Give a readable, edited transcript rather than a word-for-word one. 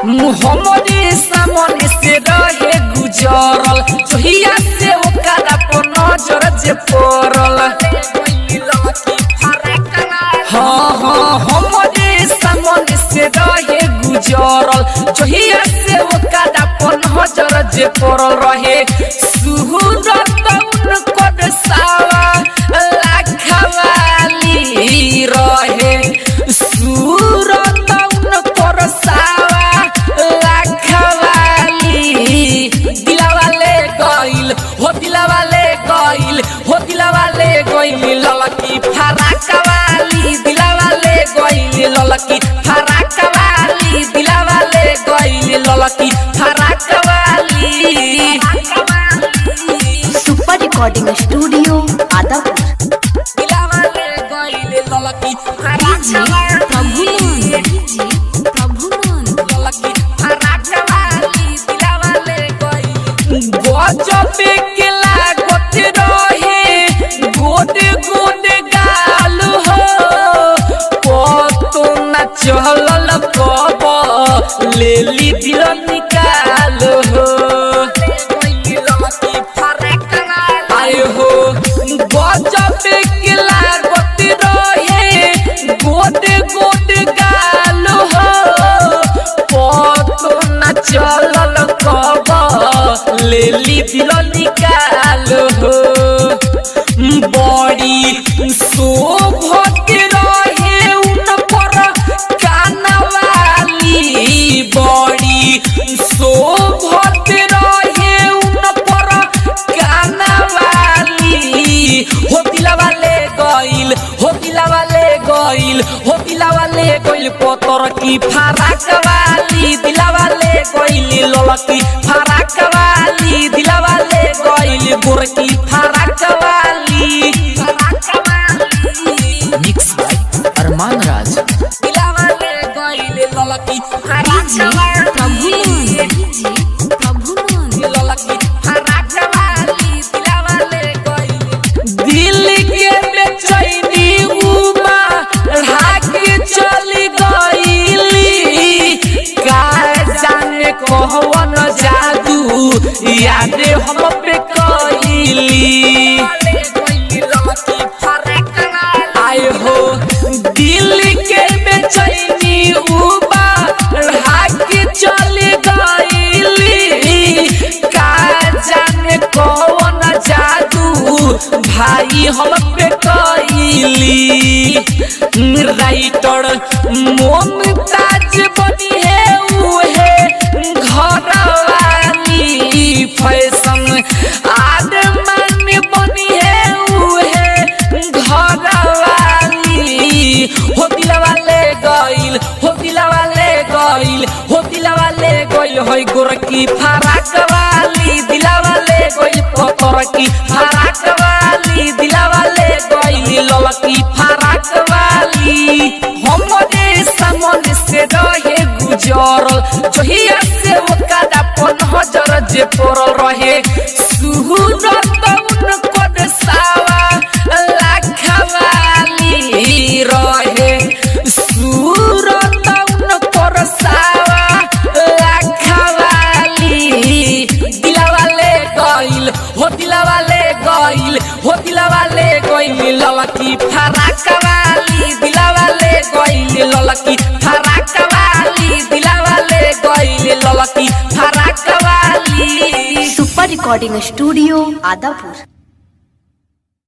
मोहम्मदी सामने से रहे गुजरल जोहिया से ओकरा पर नजर जे पड़ल। हाँ मोहम्मदी सामने से रहे गुजरल जोहिया से ओकरा पर नजर जे पड़ल रहे। सुहूरत उनकर सावा लाखवाली रहे। सूरत उनकर सावा ललकी फराकवाली दिलावाले गइली ललकी फराकवाली दिलावाले गइली ललकी फराकवाली। Super recording studio Adapur. दिलावाले गइली ललकी फराकवाली ललकी फराकवाली दिलावाले गइली। गजबे के लागत रहे गोद गोद गाल हो पतो न चलल कब लेली दिल निकाल हो। आए हो गजब के लागत रहे गोद गोद गाल हो पतो न चलल कब लेली दिल निकाल हो। बड़ी शोभत रहे उन पर कानवाली बड़ी शोभत रहे उन पर कानवाली। हो दिलावाले गइल हो दिलावाले गइल हो दिलावाले गइल पतर की फराकवाली दिलावाले गइल ललकी फराकवाली दिलावाले गइल गोरकी फराकवाली। मिक्स बाय अरमान राज। दिलावाले गइल ललकी फराकवाली ललकी फराकवाली दिलावाले गइल। दिल के बेचैनी उमा ढाके चली गइली का जाने कहवन जादू याद हम पे कइली। आए हो दिल के बेचैनी उबा ढाके चली गइली का जाने कौन जादू भाई हम पे कइली। राइटर मुमताज बनी है उहे घरवाली फैशन आदमान बनी है उहे घरवाली। हो दिलावाले गइल हो दिलावाले गइल हो दिलावाले गइल होय गोरकी फराकवाली दिलावाले गइल पतर की फराकवाली दिलावाले गइल ललकी फराकवाली। हमरे सामने से रहे गुजरल जोहिया से ओकरा पर नजर जे पड़ल रहे। सुहूरत उनकर सावा लाखवाली रहे। सूरत उनकर सावा लाखवाली दिलावाले गइल हो दिलावाले गइल हो दिलावाले गइल ललकी फराकवाली दिलावाले गइल ललकी फराकवाली दिलावाले गइल ललकी फराकवाली। Super recording studio Adapur.